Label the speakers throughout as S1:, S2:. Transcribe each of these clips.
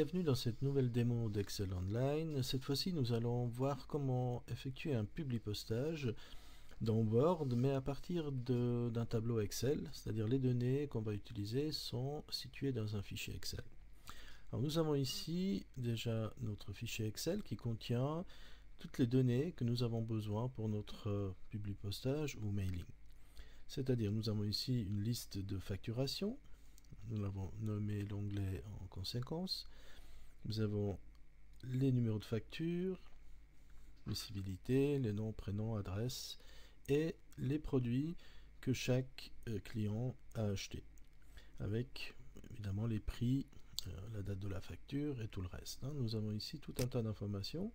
S1: Bienvenue dans cette nouvelle démo d'Excel Online. Cette fois-ci, nous allons voir comment effectuer un publipostage dans Word, mais à partir d'un tableau Excel, c'est-à-dire les données qu'on va utiliser sont situées dans un fichier Excel. Alors nous avons ici déjà notre fichier Excel qui contient toutes les données que nous avons besoin pour notre publipostage ou mailing. C'est-à-dire nous avons ici une liste de facturation. Nous l'avons nommé l'onglet en conséquence. Nous avons les numéros de facture, visibilité, les noms, prénoms, adresses et les produits que chaque client a acheté, avec évidemment les prix, la date de la facture et tout le reste. Nous avons ici tout un tas d'informations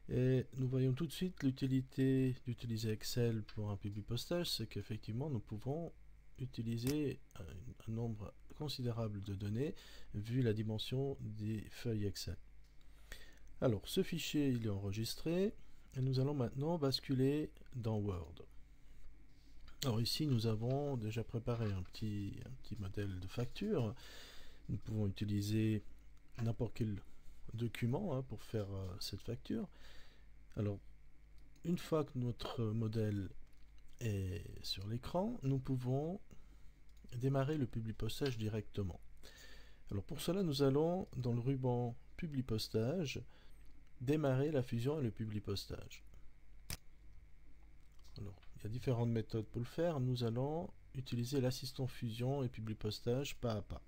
S1: et nous voyons tout de suite l'utilité d'utiliser Excel pour un publipostage, c'est qu'effectivement nous pouvons utiliser un nombre considérable de données vu la dimension des feuilles Excel. Alors ce fichier il est enregistré et nous allons maintenant basculer dans Word. Alors ici nous avons déjà préparé un petit modèle de facture. Nous pouvons utiliser n'importe quel document pour faire cette facture. Alors une fois que notre modèle est sur l'écran, nous pouvons démarrer le publipostage directement. Alors pour cela, nous allons dans le ruban publipostage démarrer la fusion et le publipostage. Alors, il y a différentes méthodes pour le faire. Nous allons utiliser l'assistant fusion et publipostage pas à pas.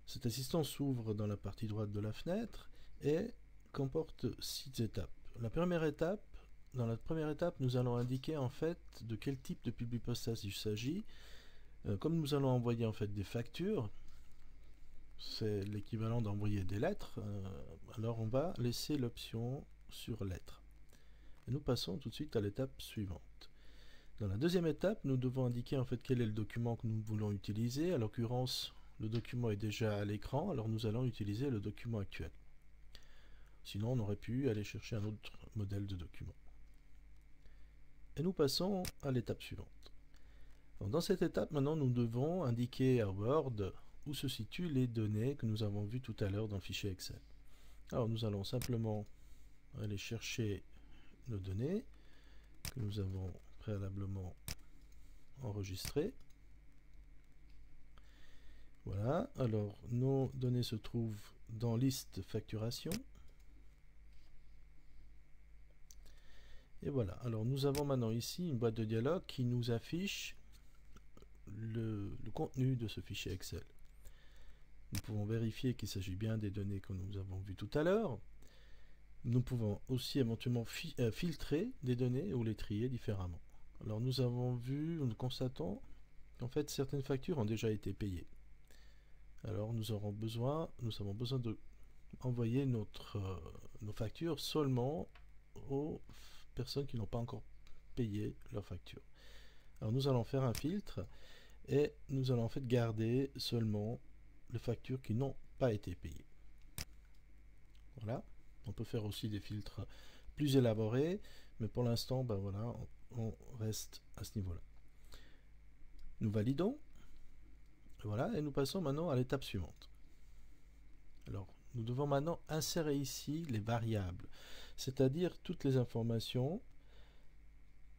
S1: Cet assistant s'ouvre dans la partie droite de la fenêtre et comporte 6 étapes. Dans la première étape, nous allons indiquer en fait de quel type de publipostage il s'agit. Comme nous allons envoyer en fait des factures, c'est l'équivalent d'envoyer des lettres, alors on va laisser l'option sur lettres. Et nous passons tout de suite à l'étape suivante. Dans la deuxième étape, nous devons indiquer en fait quel est le document que nous voulons utiliser. À l'occurrence, le document est déjà à l'écran, alors nous allons utiliser le document actuel. Sinon, on aurait pu aller chercher un autre modèle de document. Et nous passons à l'étape suivante. Donc, dans cette étape, maintenant, nous devons indiquer à Word où se situent les données que nous avons vues tout à l'heure dans le fichier Excel. Alors, nous allons simplement aller chercher nos données que nous avons préalablement enregistrées. Voilà, alors nos données se trouvent dans liste facturation. Et voilà, alors nous avons maintenant ici une boîte de dialogue qui nous affiche le contenu de ce fichier Excel. Nous pouvons vérifier qu'il s'agit bien des données que nous avons vues tout à l'heure. Nous pouvons aussi éventuellement filtrer des données ou les trier différemment. Alors nous constatons qu'en fait certaines factures ont déjà été payées. Alors nous avons besoin de envoyer nos factures seulement aux personnes qui n'ont pas encore payé leurs factures. Alors nous allons faire un filtre et nous allons en fait garder seulement les factures qui n'ont pas été payées. Voilà, on peut faire aussi des filtres plus élaborés, mais pour l'instant, ben voilà, on reste à ce niveau-là. Nous validons, voilà, et nous passons maintenant à l'étape suivante. Alors, nous devons maintenant insérer ici les variables, c'est-à-dire toutes les informations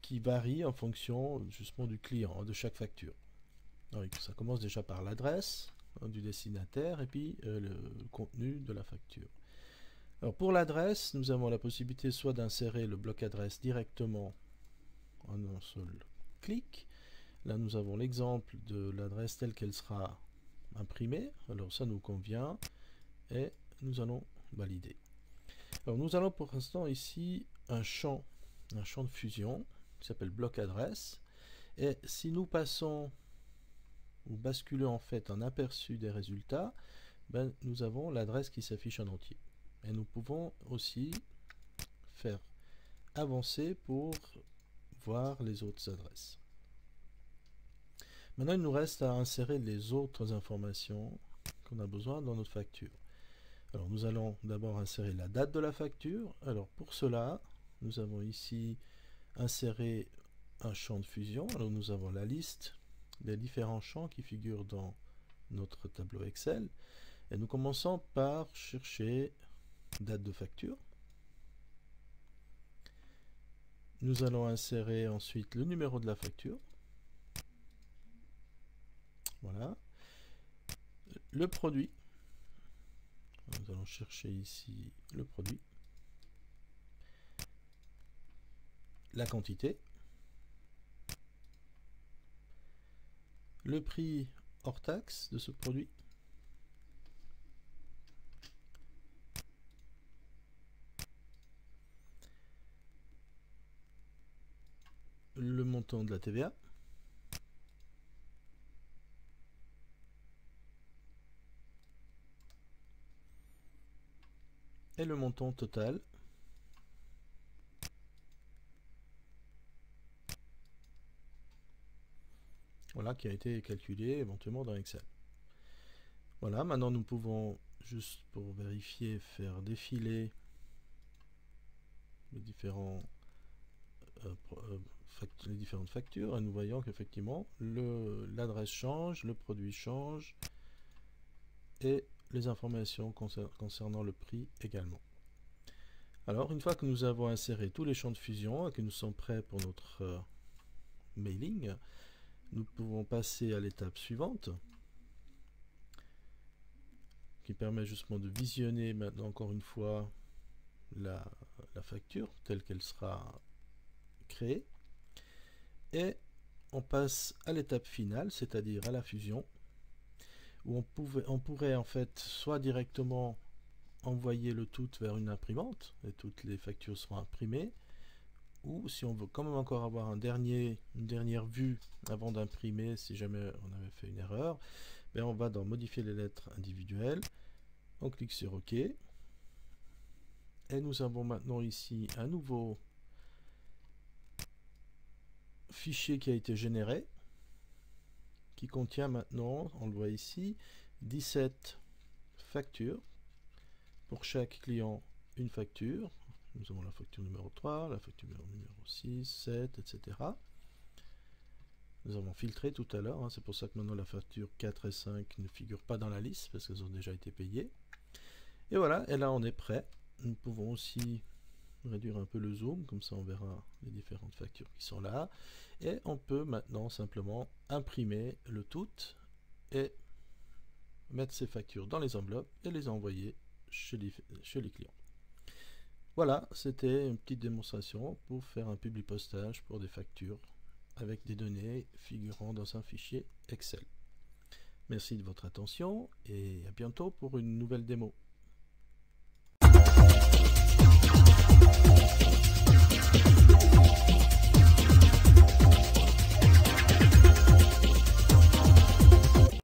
S1: qui varient en fonction justement du client, de chaque facture. Alors, ça commence déjà par l'adresse du destinataire et puis le contenu de la facture. Alors pour l'adresse, nous avons la possibilité soit d'insérer le bloc adresse directement en un seul clic. Là nous avons l'exemple de l'adresse telle qu'elle sera imprimée. Alors ça nous convient et nous allons valider. Alors nous allons pour l'instant ici un champ de fusion qui s'appelle bloc adresse. Et si nous passons ou basculons en fait en aperçu des résultats, ben, nous avons l'adresse qui s'affiche en entier. Et nous pouvons aussi faire avancer pour voir les autres adresses. Maintenant, il nous reste à insérer les autres informations qu'on a besoin dans notre facture. Alors, nous allons d'abord insérer la date de la facture. Alors, pour cela, nous avons ici inséré un champ de fusion. Alors, nous avons la liste des différents champs qui figurent dans notre tableau Excel. Et nous commençons par chercher date de facture. Nous allons insérer ensuite le numéro de la facture. Voilà. Le produit. Nous allons chercher ici le produit. La quantité. Le prix hors taxe de ce produit. Le montant de la TVA. Et le montant total. Voilà, qui a été calculé éventuellement dans Excel. Voilà, maintenant nous pouvons, juste pour vérifier, faire défiler les différentes factures, et nous voyons qu'effectivement l'adresse change, le produit change, et les informations concernant le prix également. Alors, une fois que nous avons inséré tous les champs de fusion et que nous sommes prêts pour notre mailing, nous pouvons passer à l'étape suivante, qui permet justement de visionner maintenant encore une fois la facture telle qu'elle sera créée. Et on passe à l'étape finale, c'est-à-dire à la fusion, où on pourrait en fait soit directement envoyer le tout vers une imprimante, et toutes les factures seront imprimées, ou si on veut quand même encore avoir une dernière vue avant d'imprimer, si jamais on avait fait une erreur, ben on va dans modifier les lettres individuelles, on clique sur OK, et nous avons maintenant ici un nouveau fichier qui a été généré, qui contient maintenant, on le voit ici, 17 factures. Pour chaque client, une facture. Nous avons la facture numéro 3, la facture numéro 6, 7, etc. Nous avons filtré tout à l'heure, c'est pour ça que maintenant la facture 4 et 5 ne figurent pas dans la liste, parce qu'elles ont déjà été payées. Et voilà, et là on est prêt. Nous pouvons aussi réduire un peu le zoom, comme ça on verra les différentes factures qui sont là. Et on peut maintenant simplement imprimer le tout et mettre ces factures dans les enveloppes et les envoyer chez les clients. Voilà, c'était une petite démonstration pour faire un publipostage pour des factures avec des données figurant dans un fichier Excel. Merci de votre attention et à bientôt pour une nouvelle démo.